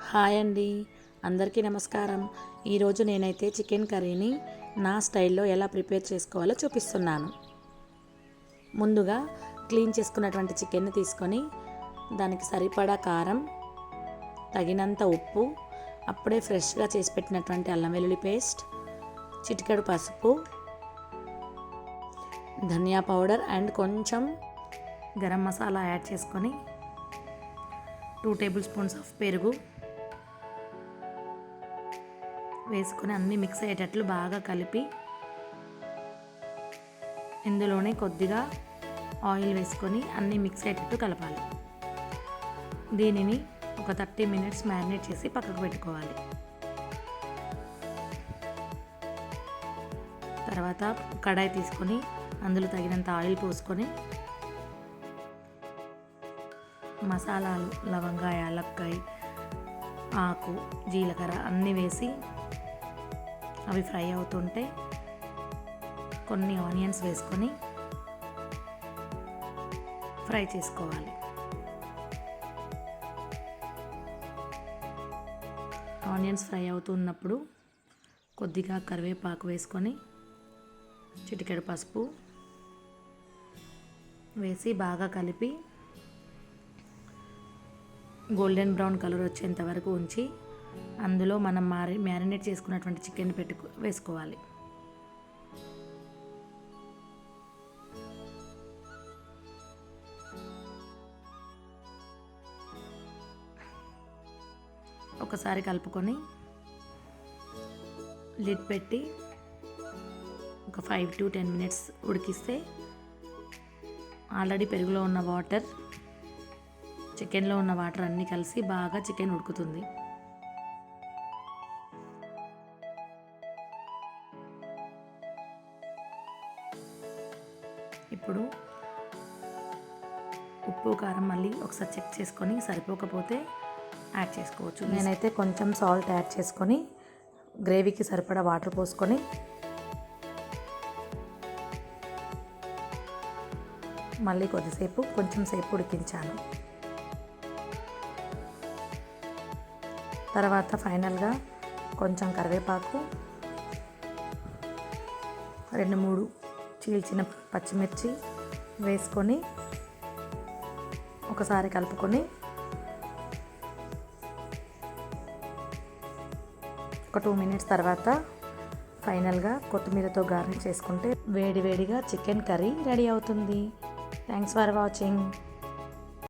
Hi అండి, అందరికీ నమస్కారం. ఈరోజు నేనైతే చికెన్ కర్రీని నా స్టైల్లో ఎలా ప్రిపేర్ చేసుకోవాలో చూపిస్తున్నాను. ముందుగా క్లీన్ చేసుకున్నటువంటి చికెన్ని తీసుకొని దానికి సరిపడా కారం, తగినంత ఉప్పు, అప్పుడే ఫ్రెష్గా చేసి పెట్టినటువంటి అల్లం వెల్లుల్లి పేస్ట్, చిటికెడు పసుపు, ధనియా పౌడర్ అండ్ కొంచెం గరం మసాలా యాడ్ చేసుకొని 2 టేబుల్ స్పూన్స్ ఆఫ్ పెరుగు వేసుకొని అన్నీ మిక్స్ అయ్యేటట్లు బాగా కలిపి ఇందులోనే కొద్దిగా ఆయిల్ వేసుకొని అన్నీ మిక్స్ అయ్యేటట్టు కలపాలి. దీనిని ఒక 30 మినిట్స్ మ్యారినేట్ చేసి పక్కకు పెట్టుకోవాలి. తర్వాత కడాయి తీసుకొని అందులో తగినంత ఆయిల్ పోసుకొని మసాలాలు లవంగా, యాలక్కాయ, ఆకు, జీలకర్ర అన్నీ వేసి అవి ఫ్రై అవుతుంటే కొన్ని ఆనియన్స్ వేసుకొని ఫ్రై చేసుకోవాలి. ఆనియన్స్ ఫ్రై అవుతున్నప్పుడు కొద్దిగా కరివేపాకు వేసుకొని చిటికెడు పసుపు వేసి బాగా కలిపి గోల్డెన్ బ్రౌన్ కలర్ వచ్చేంత వరకు ఉంచి అందులో మనం మ్యారినేట్ చేసుకున్నటువంటి చికెన్ వేసుకోవాలి. ఒకసారి కలుపుకొని లిడ్ పెట్టి ఒక 5 to 10 మినిట్స్ ఉడికిస్తే ఆల్రెడీ పెరుగులో ఉన్న వాటర్, చికెన్లో ఉన్న వాటర్ అన్నీ కలిసి బాగా చికెన్ ఉడుకుతుంది. ఇప్పుడు ఉప్పు కారం మళ్ళీ ఒకసారి చెక్ చేసుకొని సరిపోకపోతే యాడ్ చేసుకోవచ్చు. నేనైతే కొంచెం సాల్ట్ యాడ్ చేసుకొని గ్రేవీకి సరిపడా వాటర్ పోసుకొని మళ్ళీ కొంచెం సేపు ఉడికించాను. తర్వాత ఫైనల్గా కొంచెం కరివేపాకు, 2-3 చీల్చిన పచ్చిమిర్చి వేసుకొని ఒకసారి కలుపుకొని ఒక 2 మినిట్స్ తర్వాత ఫైనల్గా కొత్తిమీరతో గార్నిష్ చేసుకుంటే వేడివేడిగా చికెన్ కర్రీ రెడీ అవుతుంది. Thanks for watching.